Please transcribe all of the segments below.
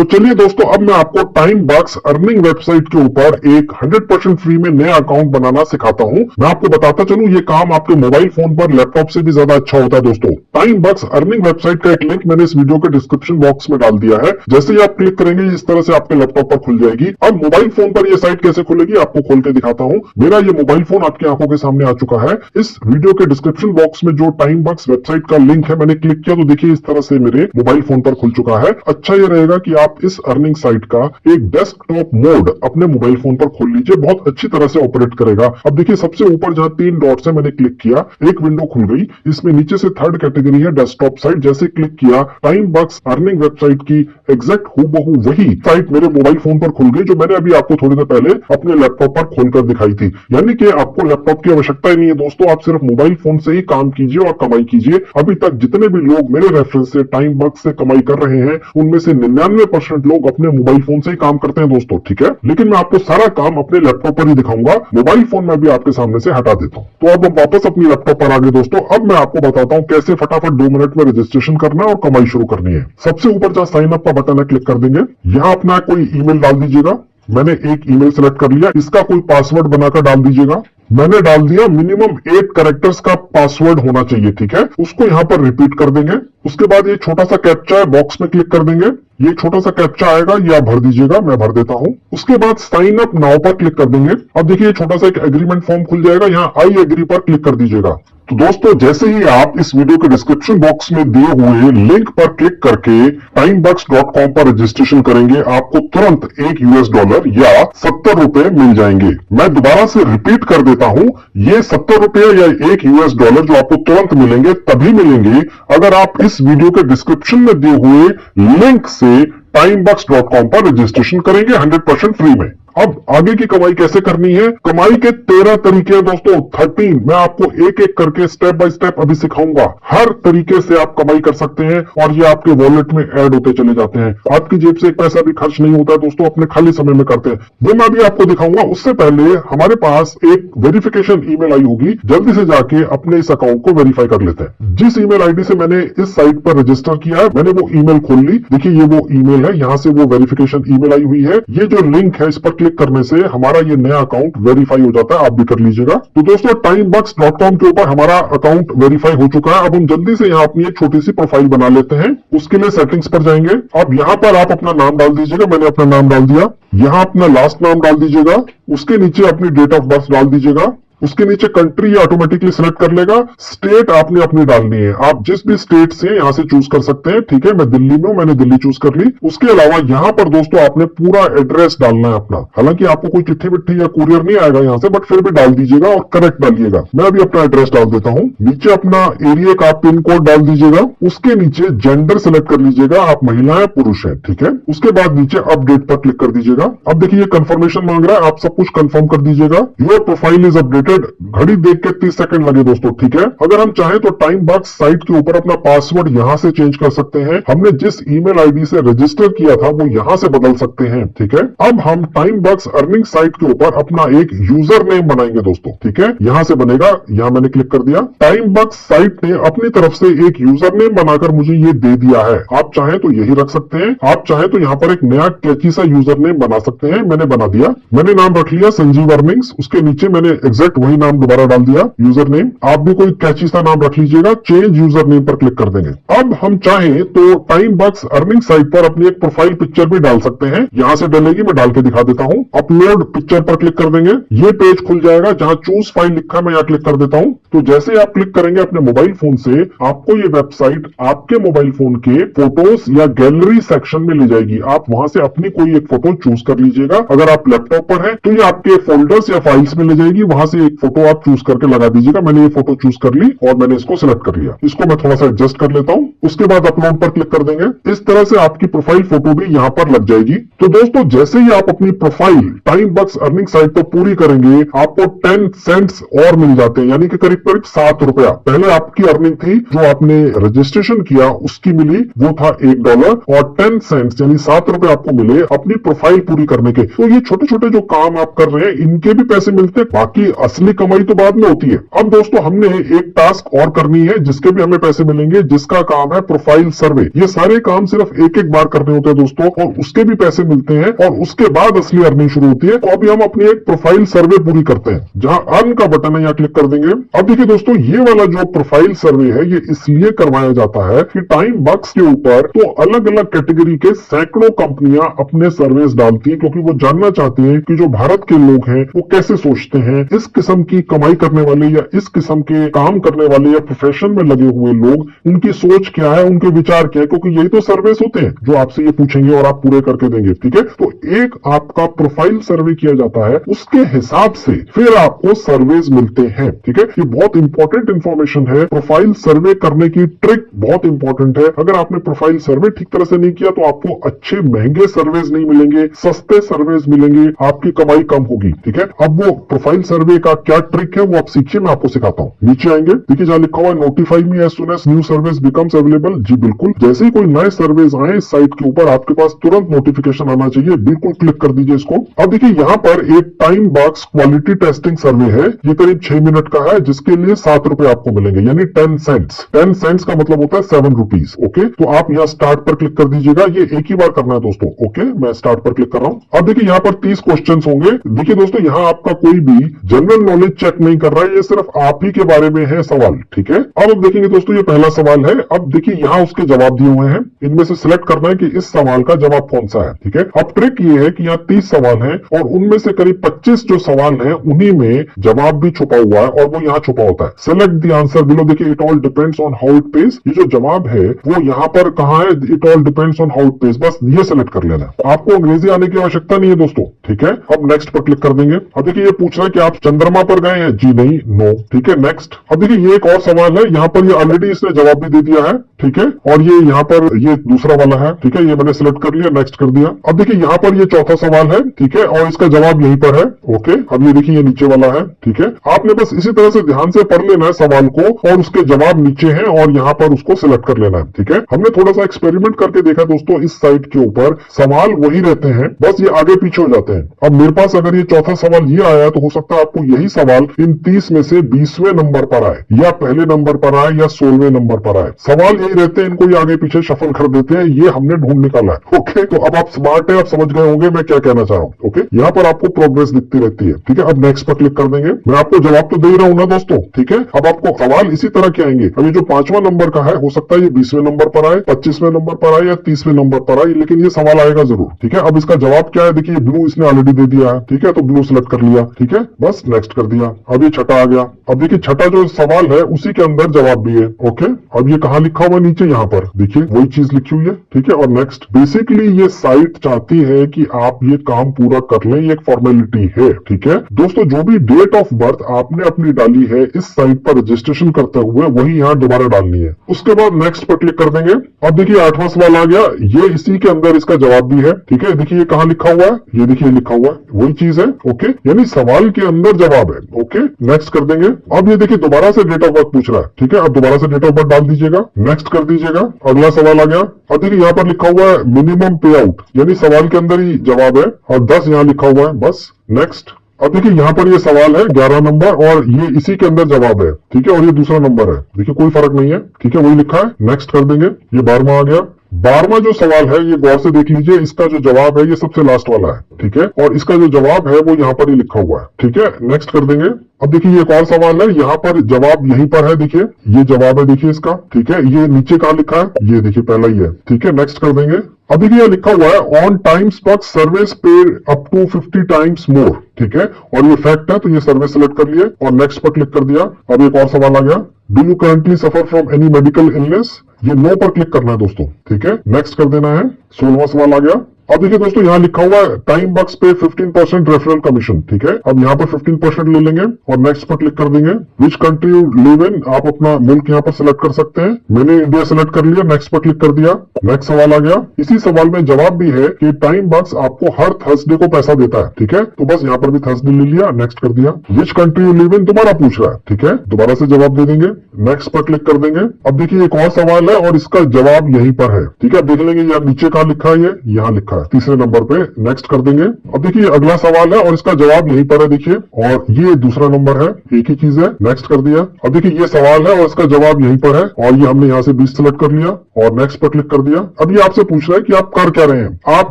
तो चलिए दोस्तों, अब मैं आपको टाइम बक्स अर्निंग वेबसाइट के ऊपर एक 100% फ्री में नया अकाउंट बनाना सिखाता हूं। मैं आपको बताता चलूं, ये काम आपके मोबाइल फोन पर, लैपटॉप से भी ज्यादा अच्छा होता है दोस्तों। टाइम बक्स अर्निंग वेबसाइट का एक लिंक मैंने इस वीडियो के डिस्क्रिप्शन बॉक्स में डाल दिया है। जैसे ही आप क्लिक करेंगे, इस तरह से आपके लैपटॉप पर खुल जाएगी। अब मोबाइल फोन पर यह साइट कैसे खुलेगी आपको खोल के दिखाता हूं। मेरा ये मोबाइल फोन आपकी आंखों के सामने आ चुका है। इस वीडियो के डिस्क्रिप्शन बॉक्स में जो टाइम बक्स वेबसाइट का लिंक है, मैंने क्लिक किया तो देखिए इस तरह से मेरे मोबाइल फोन पर खुल चुका है। अच्छा ये रहेगा कि आप इस अर्निंग साइट का एक डेस्कटॉप मोड अपने मोबाइल फोन पर खोल लीजिए, बहुत अच्छी तरह से ऑपरेट करेगा। अब देखिए सबसे ऊपर जहां 3 डॉट्स है, मैंने क्लिक किया, एक विंडो खुल गई। इसमें नीचे से थर्ड कैटेगरी है डेस्कटॉप साइट। जैसे क्लिक किया, टाइम बक्स अर्निंग वेबसाइट की एग्जैक्ट हूबहू वही साइट मेरे मोबाइल फोन पर खुल गई, जो मैंने अभी आपको थोड़ी देर पहले अपने लैपटॉप पर खोलकर दिखाई थी। यानी कि आपको लैपटॉप की आवश्यकता ही नहीं है दोस्तों, आप सिर्फ मोबाइल फोन से ही काम कीजिए और कमाई कीजिए। अभी तक जितने भी लोग मेरे रेफरेंस से टाइम बक्स से कमाई कर रहे हैं, उनमें से 99% लोग अपने मोबाइल फोन से ही काम करते हैं दोस्तों, ठीक है। लेकिन मैं आपको सारा काम अपने लैपटॉप पर ही दिखाऊंगा, मोबाइल फोन में भी आपके सामने से हटा देता हूं। तो अब हम वापस अपनी लैपटॉप पर आ गए दोस्तों। अब मैं आपको बताता हूं कैसे फटाफट 2 मिनट में रजिस्ट्रेशन करना और कमाई शुरू करनी है। सबसे ऊपर जहां साइन अप का बटन है, क्लिक कर देंगे। यहां अपना कोई ईमेल डाल दीजिएगा। मैंने एक ईमेल सेलेक्ट कर लिया, इसका कोई पासवर्ड बनाकर डाल दीजिएगा। मैंने डाल दिया, मिनिमम 8 कैरेक्टर्स का पासवर्ड होना चाहिए, ठीक है। उसको यहां पर रिपीट कर देंगे। उसके बाद ये छोटा सा कैप्चा है, बॉक्स में क्लिक कर देंगे। ये छोटा सा कैप्चा आएगा, ये आप भर दीजिएगा, मैं भर देता हूं। उसके बाद साइन अप नाउ पर क्लिक कर देंगे। अब देखिए छोटा सा एक एग्रीमेंट फॉर्म खुल जाएगा, यहाँ आई एग्री पर क्लिक कर दीजिएगा। तो दोस्तों, जैसे ही आप इस वीडियो के डिस्क्रिप्शन बॉक्स में दिए हुए लिंक पर क्लिक करके timebox.com पर रजिस्ट्रेशन करेंगे, आपको तुरंत $1 या 70 रुपए मिल जाएंगे। मैं दोबारा से रिपीट कर देता हूं, ये 70 रुपए या $1 जो आपको तुरंत मिलेंगे तभी मिलेंगे अगर आप इस वीडियो के डिस्क्रिप्शन में दिए हुए लिंक से timebox.com पर रजिस्ट्रेशन करेंगे 100% फ्री में। अब आगे की कमाई कैसे करनी है? कमाई के 13 तरीके हैं दोस्तों, 13। मैं आपको एक एक करके स्टेप बाय स्टेप अभी सिखाऊंगा। हर तरीके से आप कमाई कर सकते हैं और ये आपके वॉलेट में ऐड होते चले जाते हैं। आपकी जेब से एक पैसा भी खर्च नहीं होता दोस्तों, अपने खाली समय में करते हैं। वो मैं अभी आपको दिखाऊंगा। उससे पहले हमारे पास एक वेरिफिकेशन ईमेल आई होगी, जल्दी से जाके अपने इस अकाउंट को वेरीफाई कर लेते हैं। जिस ईमेल आईडी से मैंने इस साइट पर रजिस्टर किया है, मैंने वो ईमेल खोल ली। देखिए ये वो ईमेल है, यहाँ से वो वेरिफिकेशन ईमेल आई हुई है। ये जो लिंक है, इस पर क्लिक करने से हमारा ये नया अकाउंट वेरीफाई हो जाता है। आप भी कर लीजिएगा। तो दोस्तों, timebox.com के ऊपर हमारा अकाउंट वेरीफाई हो चुका है। अब हम जल्दी से यहाँ अपनी एक छोटी सी प्रोफाइल बना लेते हैं। उसके लिए सेटिंग्स पर जाएंगे। अब यहाँ पर आप अपना नाम डाल दीजिएगा। मैंने अपना नाम डाल दिया। यहाँ अपना लास्ट नाम डाल दीजिएगा। उसके नीचे अपनी डेट ऑफ बर्थ डाल दीजिएगा। उसके नीचे कंट्री ऑटोमेटिकली सिलेक्ट कर लेगा। स्टेट आपने अपनी डालनी है, आप जिस भी स्टेट से यहाँ से चूज कर सकते हैं, ठीक है। मैं दिल्ली में हूं, मैंने दिल्ली चूज कर ली। उसके अलावा यहाँ पर दोस्तों आपने पूरा एड्रेस डालना है अपना। हालांकि आपको कोई चिट्ठी विट्ठी या कुरियर नहीं आएगा यहाँ से, बट फिर भी डाल दीजिएगा और करेक्ट डालिएगा। मैं अभी अपना एड्रेस डाल देता हूँ। नीचे अपना एरिया का पिन कोड डाल दीजिएगा। उसके नीचे जेंडर सिलेक्ट कर लीजिएगा, आप महिला है पुरुष है, ठीक है। उसके बाद नीचे अपडेट पर क्लिक कर दीजिएगा। अब देखिए कंफर्मेशन मांग रहा है, आप सब कुछ कंफर्म कर दीजिएगा। Your profile is updated. घड़ी देख के 30 सेकंड लगे दोस्तों, ठीक है। अगर हम चाहें तो टाइम बक्स साइट के ऊपर अपना पासवर्ड यहां से चेंज कर सकते हैं। हमने जिस ईमेल आईडी से रजिस्टर किया था वो यहां से बदल सकते हैं, ठीक है। अब हम टाइम बक्स अर्निंग साइट के ऊपर अपना एक यूजर नेम बनाएंगे दोस्तों, ठीक है। यहां से बनेगा, यहां मैंने क्लिक कर दिया। टाइम बक्स साइट ने अपनी तरफ से एक यूजर नेम बनाकर मुझे ये दे दिया है। आप चाहें तो यही रख सकते हैं, आप चाहें तो यहाँ पर एक नया कैची सा यूजर नेम बना सकते हैं। मैंने बना दिया। मैंने नाम रख लिया संजीव अर्निंग्स। उसके नीचे मैंने एग्जैक्ट वही नाम दोबारा डाल दिया, यूजर नेम। आप भी कोई कैची सा नाम रख लीजिएगा। चेंज यूजर नेम पर क्लिक कर देंगे। अब हम चाहें तो टाइम बक्स अर्निंग साइट पर अपनी एक प्रोफाइल पिक्चर भी डाल सकते हैं। यहां से डलेगी, मैं डाल के दिखा देता हूं। अपलोड पिक्चर पर क्लिक कर देंगे। ये पेज खुल जाएगा जहां चूज फाइल लिखा है, मैं यहाँ क्लिक कर देता हूं। तो जैसे आप क्लिक करेंगे अपने मोबाइल फोन से, आपको ये वेबसाइट आपके मोबाइल फोन के फोटोज या गैलरी सेक्शन में ले जाएगी। आप वहां से अपनी कोई एक फोटो चूज कर लीजिएगा। अगर आप लैपटॉप पर है तो ये आपके फोल्डर्स या फाइल्स में ले जाएगी, वहां से एक फोटो आप चूज करके लगा दीजिएगा। मैंने ये फोटो चूज कर ली और मैंने इसको सिलेक्ट कर लिया। इसको मैं थोड़ा सा एडजस्ट कर लेता हूं। उसके बाद अपलोड पर क्लिक कर देंगे। इस तरह से आपकी प्रोफाइल फोटो भी यहां पर लग जाएगी। तो दोस्तों, जैसे ही आप अपनी प्रोफाइल टाइम बक्स अर्निंग साइट पर पूरी करेंगे, आपको 10 सेंट्स और मिल जाते हैं, यानी कि करीब करीब 7 रुपया। पहले आपकी अर्निंग थी, जो आपने रजिस्ट्रेशन किया उसकी मिली, वो था $1 और 10 सेंट्स यानी 7 रुपए आपको मिले अपनी प्रोफाइल पूरी करने के। तो ये छोटे छोटे जो काम आप कर रहे हैं, इनके भी पैसे मिलते हैं। बाकी असली कमाई तो बाद में होती है। अब दोस्तों हमने एक टास्क और करनी है जिसके भी हमें पैसे मिलेंगे, जिसका काम है प्रोफाइल सर्वे। ये सारे काम सिर्फ एक एक बार करने होते हैं दोस्तों, और उसके भी पैसे मिलते हैं और उसके बाद असली अर्निंग शुरू होती है। तो अभी हम अपनी एक प्रोफाइल सर्वे पूरी करते हैं, जहां अर्न का बटन है, यहाँ क्लिक कर देंगे। अब देखिए दोस्तों, ये वाला जो प्रोफाइल सर्वे है ये इसलिए करवाया जाता है कि टाइम बक्स के ऊपर तो अलग अलग कैटेगरी के सैकड़ों कंपनियां अपने सर्वेस डालती हैं, क्योंकि वो जानना चाहती हैं कि जो भारत के लोग हैं वो कैसे सोचते हैं। इस किस्म की कमाई करने वाले या इस किस्म के काम करने वाले या प्रोफेशन में लगे हुए लोग, उनकी सोच क्या है, उनके विचार क्या है, क्योंकि यही तो सर्वेस होते हैं जो आपसे ये पूछेंगे और आप पूरे करके देंगे। ठीक है, तो एक आपका प्रोफाइल सर्वे किया जाता है, उसके हिसाब से फिर आपको सर्वेस मिलते हैं। ठीक है, ये बहुत इंपॉर्टेंट इंफॉर्मेशन है। प्रोफाइल सर्वे करने की ट्रिक बहुत इंपॉर्टेंट है। अगर आपने प्रोफाइल सर्वे ठीक तरह से नहीं किया तो आपको अच्छे महंगे सर्वेस नहीं मिलेंगे, सस्ते सर्वेस मिलेंगे, आपकी कमाई कम होगी। ठीक है, अब वो प्रोफाइल सर्वे का क्या ट्रिक है वो आप सीखिए, मैं आपको सिखाता हूँ। नीचे आएंगे, देखिए जहां लिखा हुआ है notify me as soon as new service becomes available. जी बिल्कुल, जैसे ही कोई नए सर्वेस आए साइट के ऊपर आपके पास तुरंत नोटिफिकेशन आना चाहिए। बिल्कुल क्लिक कर दीजिए इसको। अब देखिए यहाँ पर एक टाइम बॉक्स क्वालिटी टेस्टिंग सर्वे है, ये करीब 6 मिनट का है, जिसके लिए 7 रुपए आपको मिलेंगे, यानी 10 सेंट्स। 10 सेंट्स का मतलब होता है 7 रुपीज। ओके, तो आप यहाँ स्टार्ट पर क्लिक कर दीजिएगा। ये एक ही बार करना है दोस्तों। ओके, मैं स्टार्ट पर क्लिक कर रहा हूँ। अब देखिए यहाँ पर 30 क्वेश्चन होंगे। देखिए दोस्तों, यहाँ आपका कोई भी जनरल नॉलेज चेक नहीं कर रहा है, ये सिर्फ आप ही के बारे में है सवाल। ठीक है, अब देखेंगे दोस्तों, ये पहला सवाल है। अब देखिए यहाँ उसके जवाब दिए हुए हैं, इनमें से सिलेक्ट करना है कि इस सवाल का जवाब कौन सा है। ठीक है, अब ट्रिक ये है कि यहाँ 30 सवाल हैं और उनमें से करीब 25 जो सवाल हैं उन्हीं में जवाब भी छुपा हुआ है और वो यहाँ छुपा होता है। Select the answer below. देखिए, it all depends on how it page. ये जो जवाब है वो यहाँ पर कहाँ है, it all depends on how it page, बस ये सेलेक्ट कर लेना है। आपको अंग्रेजी आने की आवश्यकता नहीं है दोस्तों। ठीक है, अब नेक्स्ट पर क्लिक कर देंगे। अब देखिए ये पूछ रहा है कि आप चंद्रमा पर गए हैं। जी नहीं, नो। ठीक है, नेक्स्ट। अब देखिए ये एक और सवाल है, यहाँ पर ये ऑलरेडी इसने जवाब भी दे दिया है। ठीक है, और ये यहाँ पर ये दूसरा वाला है। ठीक है, ये मैंने सिलेक्ट कर लिया, नेक्स्ट कर दिया। अब देखिए यहाँ पर ये चौथा सवाल है। ठीक है, और इसका जवाब यहीं पर है। ओके, अब ये देखिए ये नीचे वाला है। ठीक है, आपने बस इसी तरह से ध्यान से पढ़ लेना है सवाल को, और उसके जवाब नीचे हैं और यहाँ पर उसको सिलेक्ट कर लेना है। ठीक है, हमने थोड़ा सा एक्सपेरिमेंट करके देखा दोस्तों, इस साइट के ऊपर सवाल वही रहते हैं, बस ये आगे पीछे हो जाते हैं। अब मेरे पास अगर ये चौथा सवाल ये आया तो हो सकता है आपको यही सवाल इन 30 में से 20वें नंबर पर आए, या पहले नंबर पर आए, या 16वें नंबर पर आए। सवाल यही रहते हैं, इनको ये आगे पीछे शफल कर देते हैं। ये हमने ढूंढ निकाला है। ओके, तो अब आप स्मार्ट है, आप समझ गए होंगे मैं क्या कहना चाह रहा हूँ। ओके, यहाँ पर आपको प्रोग्रेस दिखती रहती है। ठीक है, अब नेक्स्ट पर क्लिक कर देंगे। मैं आपको जवाब तो दे ही रहा हूँ ना दोस्तों। ठीक है, अब आपको सवाल इसी तरह के आएंगे। अब ये जो 5वां नंबर का है, हो सकता है ये 20वें नंबर पर आए, 25वें नंबर पर आए, या 30वें नंबर पर आए, लेकिन ये सवाल आएगा जरूर। ठीक है, अब इसका जवाब क्या है, देखिए ब्लू इसने ऑलरेडी दे दिया है। ठीक है, तो ब्लू सिलेक्ट कर लिया। ठीक है, बस नेक्स्ट कर दिया। अब ये छठा आ गया। अब देखिए छठा जो सवाल है उसी के अंदर जवाब भी है। ओके, अब ये कहाँ लिखा हुआ नीचे, यहाँ पर देखिए वही चीज लिखी हुई है। ठीक है, और नेक्स्ट। बेसिकली ये साइट चाहती है कि आप ये काम पूरा कर लें, ये एक फॉर्मेलिटी है। ठीक है दोस्तों, जो भी डेट ऑफ बर्थ आपने अपनी डाली है इस साइट पर रजिस्ट्रेशन करते हुए, वही यहाँ दोबारा डालनी है। उसके बाद नेक्स्ट पर क्लिक कर देंगे। अब देखिए 8वां सवाल आ गया, ये इसी के अंदर इसका जवाब भी है। ठीक है, देखिए ये कहाँ लिखा हुआ है, ये देखिए लिखा हुआ है, वही चीज है। ओके, यानी सवाल के अंदर जवाब है। ओके, नेक्स्ट कर देंगे। अब ये देखिए दोबारा से डेट ऑफ बर्थ पूछ रहा है। ठीक है, अब दोबारा से डेट ऑफ बर्थ डाल दीजिएगा, नेक्स्ट कर दीजिएगा। अगला सवाल आ गया। अब देखिए यहाँ पर लिखा हुआ है मिनिमम पे आउट, यानी सवाल के अंदर ही जवाब है, और 10 यहाँ लिखा हुआ है, बस नेक्स्ट। अब देखिए यहाँ पर ये सवाल है 11 नंबर, और ये इसी के अंदर जवाब है। ठीक है, और ये दूसरा नंबर है, देखिए कोई फर्क नहीं है। ठीक है, वही लिखा है, नेक्स्ट कर देंगे। ये 12वां आ गया। 12वां जो सवाल है ये गौर से देख लीजिए, इसका जो जवाब है ये सबसे लास्ट वाला है। ठीक है, और इसका जो जवाब है वो यहाँ पर ही लिखा हुआ है। ठीक है, नेक्स्ट कर देंगे। अब देखिए ये एक और सवाल है, यहाँ पर जवाब यहीं पर है, देखिए ये जवाब है, देखिए इसका। ठीक है, ये नीचे कहाँ लिखा है, ये देखिए पहला ही है। ठीक है, नेक्स्ट कर देंगे। अब देखिए ये लिखा हुआ है on times bucks service paid up to 50 times more. ठीक है, और ये फैक्ट है, तो ये सर्विस सिलेक्ट कर लिए और नेक्स्ट पर क्लिक कर दिया। अब एक और सवाल आ गया, do you currently suffer from any medical illness, ये नो पर क्लिक करना है दोस्तों। ठीक है, नेक्स्ट कर देना है। 16वां सवाल आ गया। अब देखिए दोस्तों यहाँ लिखा हुआ है टाइम बक्स पे 15% रेफरल कमीशन। ठीक है, अब यहाँ पर 15% ले लेंगे और नेक्स्ट पर क्लिक कर देंगे। Which country you live in, आप अपना मुल्क यहाँ पर सिलेक्ट कर सकते हैं। मैंने इंडिया सिलेक्ट कर लिया, नेक्स्ट पर क्लिक कर दिया। नेक्स्ट सवाल आ गया। इसी सवाल में जवाब भी है कि टाइम बक्स आपको हर थर्सडे को पैसा देता है। ठीक है, तो बस यहाँ पर भी थर्सडे ले लिया, नेक्स्ट कर दिया। Which country you live in दोबारा पूछ रहा है। ठीक है, दोबारा से जवाब दे देंगे, नेक्स्ट पर क्लिक कर देंगे। अब देखिए एक और सवाल है और इसका जवाब यहीं पर है। ठीक है, देख लेंगे यहाँ नीचे कहाँ लिखा है, ये यहाँ लिखा है। है। तीसरे नंबर पे नेक्स्ट कर देंगे। अब देखिए अगला सवाल है और इसका जवाब यहीं पर है, देखिए, और ये दूसरा नंबर है, एक ही चीज है, नेक्स्ट कर दिया। अब देखिए ये सवाल है और इसका जवाब यहीं पर है और ये हमने यहाँ से 20 सिलेक्ट कर लिया और नेक्स्ट पर क्लिक कर दिया। अब ये आपसे पूछ रहा है कि आप कर क्या रहे हैं। आप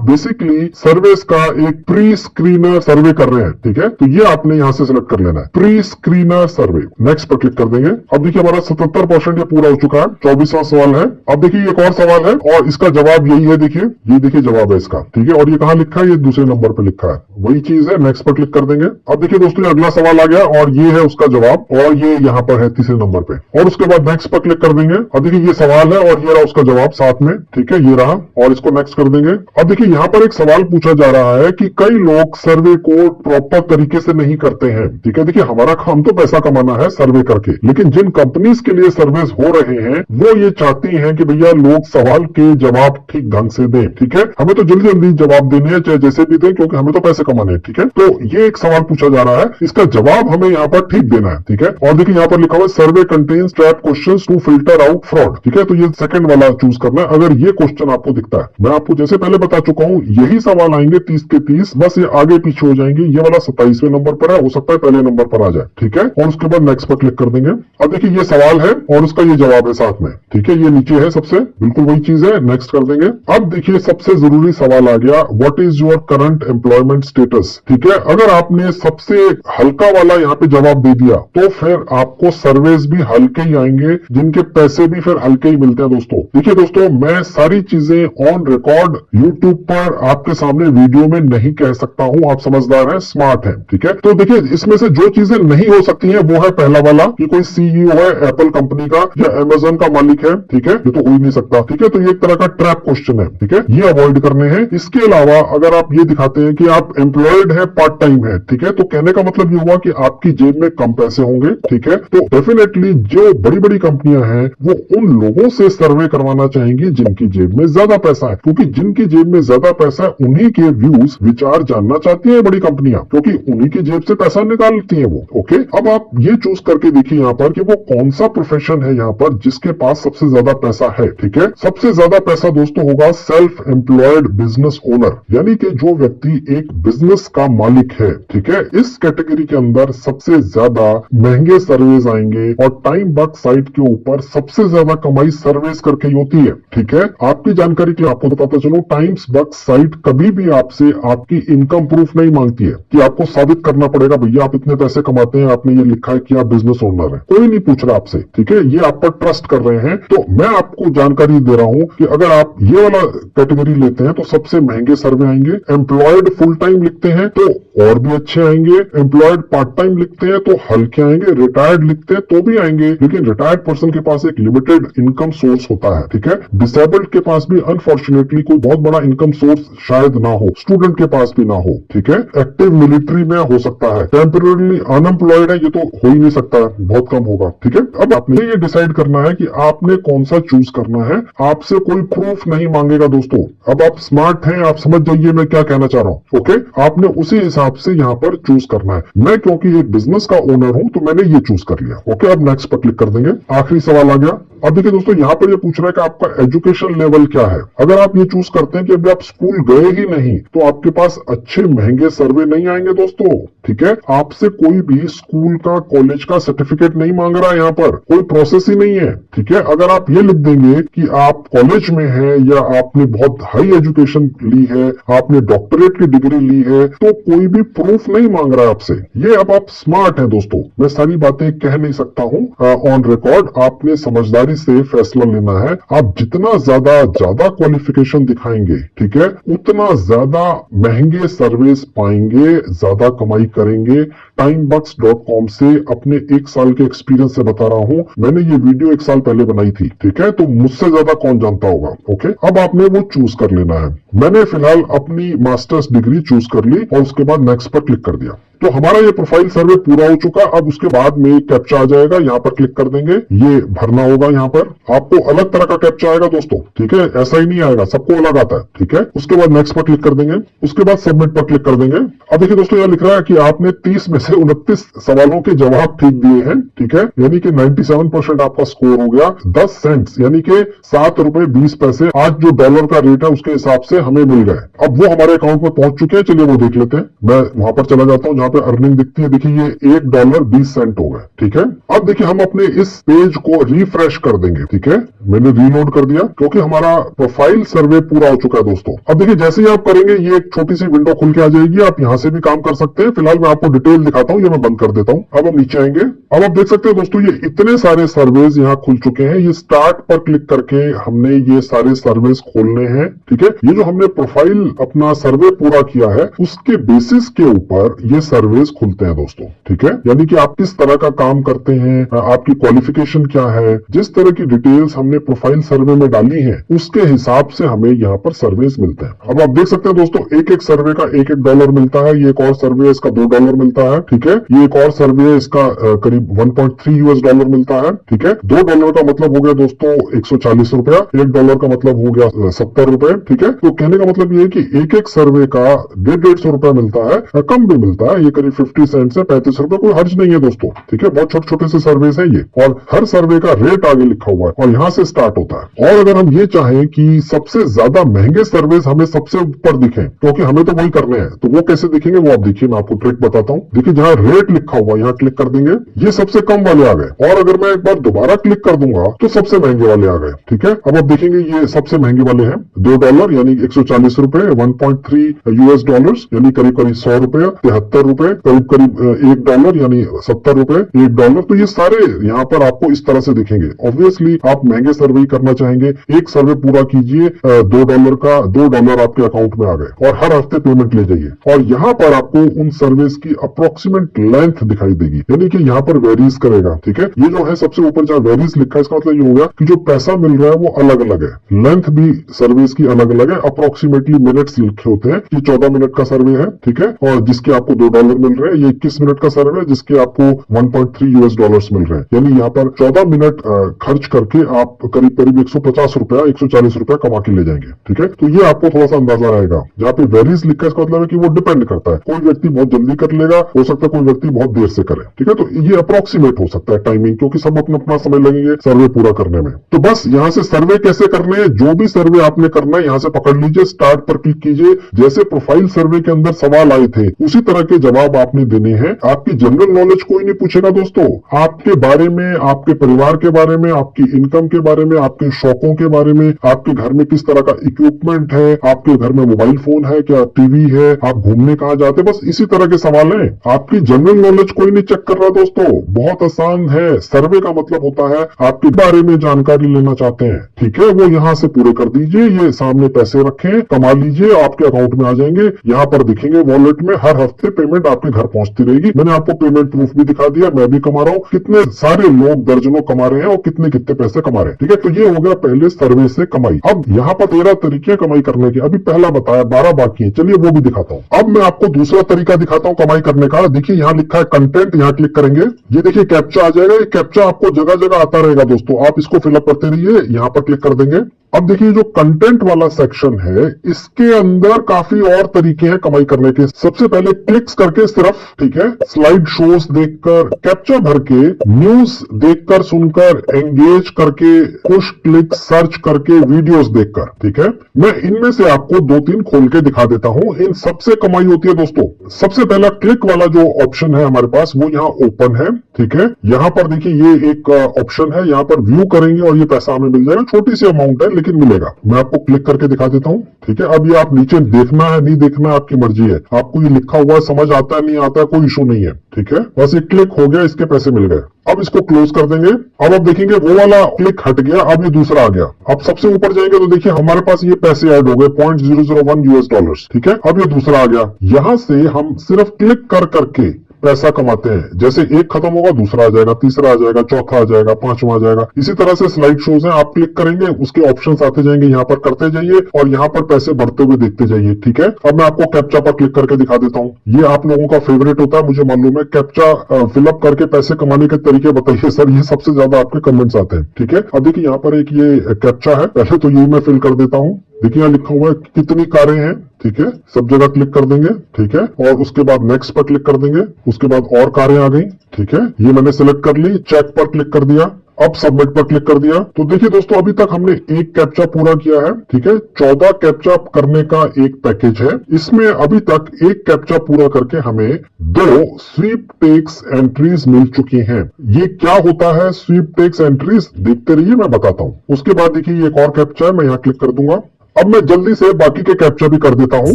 बेसिकली सर्विस का एक प्री स्क्रीनर सर्वे कर रहे हैं, ठीक है, तो ये आपने यहाँ से सिलेक्ट कर लेना है, प्री स्क्रीनर सर्वे। नेक्स्ट पर क्लिक कर देंगे। अब देखिए हमारा 77% ये पूरा हो चुका है। 24वां सवाल है। अब देखिए एक और सवाल है और इसका जवाब यही है, देखिए ये देखिए जवाब है इसका, ठीक है, और ये कहाँ लिखा है, ये दूसरे नंबर पे लिखा है, वही चीज है। नेक्स्ट पर क्लिक कर देंगे। अब देखिए दोस्तों अगला सवाल आ गया और ये है उसका जवाब और ये यहाँ पर है तीसरे नंबर पे, और उसके बाद नेक्स्ट पर क्लिक कर देंगे। अब देखिए ये सवाल है और ये रहा उसका जवाब साथ में, ठीक है, ये रहा, और इसको नेक्स्ट कर देंगे। अब देखिए यहाँ पर एक सवाल पूछा जा रहा है कि कई लोग सर्वे को प्रॉपर तरीके से नहीं करते हैं, ठीक है। देखिए हमारा काम तो पैसा कमाना है सर्वे करके, लेकिन जिन कंपनीज के लिए सर्वेस हो रहे हैं वो ये चाहती हैं कि भैया लोग सवाल के जवाब ठीक ढंग से दें, ठीक है। हमें तो जल्दी जल्दी जवाब देने हैं, चाहे जैसे भी दें, क्योंकि हमें तो पैसे कमाने हैं, ठीक है। तो ये एक सवाल पूछा जा रहा है, इसका जवाब हमें यहाँ पर ठीक देना है, ठीक है। और देखिए यहाँ पर लिखा हुआ है survey contains trap questions to filter out fraud, ठीक है, तो ये सेकंड वाला चूज करना है। अगर ये क्वेश्चन आपको दिखता है, मैं आपको जैसे पहले बता चुका हूँ, यही सवाल आएंगे 30 के 30, बस ये आगे पीछे हो जाएंगे। ये वाला 27वें नंबर पर है, हो सकता है पहले नंबर पर आ जाए, ठीक है, और उसके बाद नेक्स्ट पर क्लिक कर देंगे। अब देखिए ये सवाल है और उसका ये जवाब है साथ में, ठीक है, ये नीचे है सबसे, बिल्कुल वही चीज है। नेक्स्ट कर देंगे। अब देखिए सबसे जरूरी सवाल आ गया, what is your current employment status, ठीक है। अगर आपने सबसे हल्का वाला यहाँ पे जवाब दे दिया तो फिर आपको सर्वेस भी हल्के ही आएंगे, जिनके पैसे भी फिर हल्के ही मिलते हैं दोस्तों। देखिए दोस्तों मैं सारी चीजें ऑन रिकॉर्ड यूट्यूब पर आपके सामने वीडियो में नहीं कह सकता हूँ, आप समझदार हैं, स्मार्ट हैं, ठीक है। तो देखिए इसमें से जो चीजें नहीं हो सकती हैं वो है पहला वाला कि कोई सीईओ है एप्पल कंपनी का या अमेजन का मालिक है, ठीक है, ये तो हो ही नहीं सकता, ठीक है। तो ये एक तरह का ट्रैप क्वेश्चन है, ठीक है, ये अवॉइड करने हैं। इसके अलावा अगर आप ये दिखाते हैं कि आप एम्प्लॉयड है, पार्ट टाइम है, ठीक है, तो कहने का मतलब ये हुआ कि आपकी जेब में कम पैसे होंगे, ठीक है। तो डेफिनेटली जो बड़ी बड़ी कंपनियां हैं वो उन लोगों से सर्वे करवाना चाहेंगी जिनकी जेब में ज्यादा पैसा है, क्योंकि जिनकी जेब में ज्यादा पैसा है उन्हीं के व्यूज विचार जानना चाहती है बड़ी कंपनियां, क्योंकि उन्हीं की जेब से पैसा निकालती है वो। ओके, अब आप ये चूज करके देखिए यहाँ पर कि वो कौन सा प्रोफेशन है यहाँ पर जिसके पास सबसे ज्यादा पैसा है, ठीक है। सबसे ज्यादा पैसा दोस्तों होगा सेल्फ एम्प्लॉयड बिजनेस ओनर, यानी कि जो व्यक्ति एक बिजनेस का मालिक है, ठीक है। इस कैटेगरी के अंदर सबसे ज्यादा महंगे सर्वेज आएंगे और टाइम बग साइट के ऊपर सबसे ज्यादा कमाई सर्वेस करके ही होती है, ठीक है। आपकी जानकारी के लिए आपको बताता चलो, टाइम्स बग साइट कभी भी आपसे आपकी इनकम प्रूफ नहीं मांगती है कि आपको साबित करना पड़ेगा भैया आप इतने पैसे कमाते हैं, आपने ये लिखा है कि आप बिजनेस ओनर है। कोई नहीं पूछ रहा आपसे, ठीक है, ये आप पर ट्रस्ट कर रहे हैं। तो मैं आपको जानकारी दे रहा हूं कि अगर आप ये वाला कैटेगरी लेते हैं तो सबसे महंगे सर्वे आएंगे। एम्प्लॉयड फुल टाइम लिखते हैं तो और भी अच्छे आएंगे, एम्प्लॉयड पार्ट टाइम लिखते हैं तो हल्के आएंगे, रिटायर्ड लिखते हैं तो भी आएंगे, लेकिन रिटायर्ड पर्सन के पास एक लिमिटेड इनकम सोर्स होता है, ठीक है। डिसेबल्ड के पास भी अनफॉर्चुनेटली कोई बहुत बड़ा इनकम सोर्स शायद ना हो, स्टूडेंट के पास भी ना हो, ठीक है। एक्टिव मिलिट्री में हो सकता है, टेम्पररी अनएम्प्लॉयड है, ये तो हो ही नहीं सकता है, बहुत कम होगा, ठीक है। अब आपने ये डिसाइड करना है कि आपने कौन सा चूज करना है। आपसे कोई प्रूफ नहीं मांगेगा दोस्तों। अब आप स्मार्ट हैं, आप समझ जाइए मैं क्या कहना चाह रहा हूँ, ओके। आपने उसी हिसाब से यहाँ पर चूज करना है। मैं क्योंकि एक बिजनेस का ओनर हूँ तो मैंने ये चूज कर लिया, ओके। अब नेक्स्ट पर क्लिक कर देंगे। आखिरी सवाल आ गया। अब देखिए दोस्तों यहाँ पर ये पूछ रहा है कि आपका एजुकेशन लेवल क्या है। अगर आप ये चूज करते हैं कि अभी आप स्कूल गए ही नहीं तो आपके पास अच्छे महंगे सर्वे नहीं आएंगे दोस्तों, ठीक है। आपसे कोई भी स्कूल का कॉलेज का सर्टिफिकेट नहीं मांग रहा है, यहाँ पर कोई प्रोसेस ही नहीं है, ठीक है। अगर आप ये लिख देंगे कि आप कॉलेज में हैं या आपने बहुत हाई एजुकेशन ली है, आपने डॉक्टरेट की डिग्री ली है, तो कोई भी प्रूफ नहीं मांग रहा है आपसे। ये अब आप स्मार्ट हैं दोस्तों, मैं सारी बातें कह नहीं सकता हूँ ऑन रिकॉर्ड, आपने समझदारी से फैसला लेना है। आप जितना ज्यादा क्वालिफिकेशन दिखाएंगे, ठीक है, उतना ज्यादा महंगे सर्विस पाएंगे, ज्यादा कमाई करेंगे। timebox.com से अपने 1 साल के एक्सपीरियंस से बता रहा हूं, मैंने ये वीडियो 1 साल पहले बनाई थी, ठीक है, तो मुझसे ज्यादा कौन जानता होगा, ओके। अब आपने वो चूज कर लेना है। मैंने फिलहाल अपनी मास्टर्स डिग्री चूज कर ली और उसके बाद नेक्स्ट पर क्लिक कर दिया। तो हमारा ये प्रोफाइल सर्वे पूरा हो चुका। अब उसके बाद में कैप्चा आ जाएगा, यहाँ पर क्लिक कर देंगे, ये भरना होगा। यहाँ पर आपको अलग तरह का कैप्चा आएगा दोस्तों, ठीक है, ऐसा ही नहीं आएगा, सबको अलग आता है, ठीक है। उसके बाद नेक्स्ट पर क्लिक कर देंगे, उसके बाद सबमिट पर क्लिक कर देंगे। अब देखिए दोस्तों, यहाँ लिख रहा है कि आपने 30 में से 29 सवालों के जवाब ठीक दिए हैं, ठीक है, यानी कि 97% आपका स्कोर हो गया। 10 सेंट्स यानी कि 7 रुपए 20 पैसे आज जो डॉलर का रेट है उसके हिसाब से हमें मिल गए। अब वो हमारे अकाउंट में पहुंच चुके हैं, चलिए वो देख लेते हैं। मैं वहां पर चला जाता हूं जहां पे अर्निंग दिखती है, देखिए ये $1.20 हो गए, ठीक है। अब देखिए हम अपने इस पेज को रिफ्रेश कर देंगे, ठीक है, मैंने रीलोड कर दिया क्योंकि हमारा प्रोफाइल सर्वे पूरा हो चुका है दोस्तों। अब देखिए जैसे ही आप करेंगे ये एक छोटी सी विंडो खुल के आ जाएगी, आप यहां से भी काम कर सकते हैं। फिलहाल मैं आपको डिटेल दिखाता हूं, ये मैं बंद कर देता हूं। अब हम नीचे आएंगे, अब आप देख सकते हैं दोस्तों ये इतने सारे सर्वेज यहाँ खुल चुके हैं। ये स्टार्ट पर क्लिक करके हमने ये सारे सर्वेज खोलने हैं, ठीक है। ये जो हमने प्रोफाइल अपना सर्वे पूरा किया है उसके बेसिस के ऊपर ये सर्वेज खुलते हैं दोस्तों, ठीक है। यानी कि आप किस तरह का काम करते हैं, आपकी क्वालिफिकेशन क्या है, जिस तरह की डिटेल्स हमने प्रोफाइल सर्वे में डाली है उसके हिसाब से हमें यहाँ पर सर्वेज मिलते हैं। अब आप देख सकते हैं दोस्तों एक एक सर्वे का $1 मिलता है। ये एक और सर्वे है, इसका $2 मिलता है, ठीक है। ये एक और सर्वे है, इसका करीब $1.3 मिलता है, ठीक है। $2 का मतलब हो गया दोस्तों 140 रुपया, $1 का मतलब हो गया 70 रुपए, ठीक है। तो कहने का मतलब ये है कि एक एक सर्वे का 150 रुपया मिलता है, कम भी मिलता है, ये करीब 50 सेंट से 35 रुपए, कोई हर्ज नहीं है दोस्तों, ठीक है। बहुत छोटे छोटे से सर्वे है ये, और हर सर्वे का रेट आगे लिखा हुआ है और यहाँ से स्टार्ट होता है। और अगर हम ये चाहें कि सबसे ज्यादा महंगे सर्विस हमें सबसे ऊपर दिखे, क्योंकि हमें तो वही करने हैं, तो वो कैसे दिखेंगे वो आप देखिए, मैं आपको ट्रिक बताता हूँ। देखिए जहाँ रेट लिखा हुआ यहाँ क्लिक कर देंगे, ये सबसे कम वाले आ गए, और अगर मैं एक बार दोबारा क्लिक कर दूंगा तो सबसे महंगे वाले आ गए, ठीक है। अब आप देखेंगे ये सबसे महंगे वाले हैं, $2 यानी 140 रुपए, $1.3 यानी करीब करीब 100 रुपए, 73 रुपए, करीब करीब $1 यानी 70 रुपए, $1। तो ये सारे यहाँ पर आपको इस तरह से दिखेंगे। ऑब्वियसली आप महंगे सर्वे करना चाहेंगे, एक सर्वे पूरा कीजिए, $2 का $2 आपके अकाउंट में आ गए, और हर हफ्ते पेमेंट ले जाइए। और यहाँ पर आपको उन सर्विस की अप्रोक्सीमेट लेंथ दिखाई देगी, यानी कि यहाँ पर वेरीज करेगा, ठीक है। ये जो है सबसे ऊपर जहाँ वेरीज लिखा है, इसका मतलब ये होगा कि जो पैसा मिल रहा है वो अलग अलग है, लेंथ भी सर्विस की अलग अलग है। अप्रोक्सीमेटली मिनट्स लिखे होते हैं, ये 14 मिनट का सर्वे है, ठीक है, और जिसके आपको $2 मिल रहे हैं। ये 21 मिनट का सर्वे है जिसके आपको $1.3 मिल रहे हैं। यानी यहाँ पर 14 मिनट खर्च करके आप करीब करीब 150 रुपया 140 रुपया कमा के ले जाएंगे, ठीक है। तो ये आपको थोड़ा सा अंदाजा रहेगा। जहाँ पे वेरीज लिखा है इसका मतलब है कि वो डिपेंड करता है, कोई व्यक्ति बहुत जल्दी कर लेगा, हो सकता है कोई व्यक्ति बहुत देर से करे, ठीक है। तो ये अप्रोक्सीमेट हो सकता है टाइमिंग, क्योंकि सब अपना अपना समय लगेंगे सर्वे पूरा करने में। तो बस यहाँ से सर्वे कैसे करने हैं, जो भी सर्वे आपने करना है यहाँ से पकड़ लीजिए, स्टार्ट पर क्लिक कीजिए। जैसे प्रोफाइल सर्वे के अंदर सवाल आए थे उसी तरह के जवाब आपने देने हैं। आपकी जनरल नॉलेज कोई नहीं पूछेगा दोस्तों, आपके बारे में, आपके परिवार के बारे में, आपकी इनकम के बारे में, आपके शौकों के बारे में, आपके घर में किस तरह का इक्विपमेंट है, आपके घर में मोबाइल फोन है क्या, टीवी है, आप घूमने कहाँ जाते, बस इसी तरह के सवाल हैं। आपकी जनरल नॉलेज कोई नहीं चेक कर रहा दोस्तों, बहुत आसान है। सर्वे का मतलब होता है आपके बारे में जानकारी लेना चाहते हैं, ठीक है, वो यहाँ से पूरे कर दीजिए। ये सामने पैसे रखें, कमा लीजिए, आपके अकाउंट में आ जाएंगे, यहाँ पर दिखेंगे वॉलेट में, हर हफ्ते पेमेंट आपके घर पहुंचती रहेगी। मैंने आपको पेमेंट प्रूफ भी दिखा दिया, मैं भी कमा रहा हूँ, कितने सारे लोग दर्जनों कमा रहे हैं और कितने कितने पैसे कमा रहे हैं, ठीक है। तो ये हो गया पहले सर्वे से कमाई। अब यहाँ पर 13 तरीके कमाई करने के, अभी पहला बताया, 12 बाकी है, चलिए वो भी दिखाता हूँ। अब मैं आपको दूसरा तरीका दिखाता हूँ कमाई करने का। देखिए यहाँ लिखा है कंटेंट, यहाँ क्लिक करेंगे, ये देखिए कैप्चा आ जाएगा। ये कैप्चा आपको जगह जगह आता रहेगा दोस्तों, आप इसको फिलअप करते रहिए, यहाँ पर क्लिक कर देंगे। अब देखिए जो कंटेंट वाला सेक्शन है इसके अंदर काफी और तरीके हैं कमाई करने के। सबसे पहले क्लिक्स करके सिर्फ, ठीक है, स्लाइड शोज देखकर, कैप्चा भर के, न्यूज देखकर सुनकर, एंगेज करके, पुश क्लिक सर्च करके, वीडियोस देखकर, ठीक है। मैं इनमें से आपको 2-3 खोल के दिखा देता हूं। इन सबसे कमाई होती है दोस्तों। सबसे पहला क्लिक वाला जो ऑप्शन है हमारे पास वो यहाँ ओपन है, ठीक है। यहाँ पर देखिए ये एक ऑप्शन है, यहाँ पर व्यू करेंगे और ये पैसा हमें मिल जाएगा। छोटी सी अमाउंट है लेकिन मिलेगा। मैं आपको क्लिक करके दिखा देता हूँ, ठीक है। अब ये आप नीचे देखना है नहीं देखना है आपकी मर्जी है, आपको ये लिखा हुआ है, समझ आता है नहीं आता है कोई इशू नहीं है, ठीक है। बस ये क्लिक हो गया, इसके पैसे मिल गए। अब इसको क्लोज कर देंगे। अब आप देखेंगे वो वाला क्लिक हट गया, अब ये दूसरा आ गया। अब सबसे ऊपर जाएंगे तो देखिए हमारे पास ये पैसे ऐड हो गए $0.001, ठीक है। अब ये दूसरा आ गया। यहां से हम सिर्फ क्लिक कर करके पैसा कमाते हैं। जैसे एक खत्म होगा दूसरा आ जाएगा, तीसरा आ जाएगा, चौथा आ जाएगा, पांचवा आ जाएगा। इसी तरह से स्लाइड शोज हैं, आप क्लिक करेंगे उसके ऑप्शंस आते जाएंगे, यहाँ पर करते जाइए और यहाँ पर पैसे बढ़ते हुए देखते जाइए। ठीक है, अब मैं आपको कैप्चा पर क्लिक करके दिखा देता हूँ। ये आप लोगों का फेवरेट होता है, मुझे मालूम है। कैप्चा फिलअप करके पैसे कमाने के तरीके बताइए सर, ये सबसे ज्यादा आपके कमेंट्स आते हैं। ठीक है, अब देखिए यहाँ पर एक ये कैप्चा है, पहले तो ये मैं फिल कर देता हूँ। देखिए यहाँ लिखा हुआ है कितनी कारें हैं। ठीक है, सब जगह क्लिक कर देंगे। ठीक है, और उसके बाद नेक्स्ट पर क्लिक कर देंगे। उसके बाद और कारें आ गई। ठीक है, ये मैंने सिलेक्ट कर ली, चेक पर क्लिक कर दिया, अब सबमिट पर क्लिक कर दिया। तो देखिए दोस्तों, अभी तक हमने एक कैप्चा पूरा किया है। ठीक है, 14 कैप्चा करने का एक पैकेज है। इसमें अभी तक एक कैप्चा पूरा करके हमें 2 स्वीपटेक्स एंट्रीज मिल चुकी हैं। ये क्या होता है स्वीपटेक्स एंट्रीज, देखते रहिए, मैं बताता हूँ। उसके बाद देखिए एक और कैप्चा है, मैं यहाँ क्लिक कर दूंगा। अब मैं जल्दी से बाकी के कैप्चा भी कर देता हूं।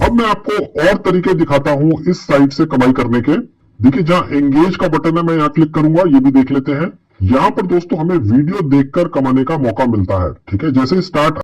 अब मैं आपको और तरीके दिखाता हूं इस साइट से कमाई करने के। देखिए जहां एंगेज का बटन है, मैं यहां क्लिक करूंगा, ये भी देख लेते हैं। यहां पर दोस्तों हमें वीडियो देखकर कमाने का मौका मिलता है। ठीक है, जैसे स्टार्ट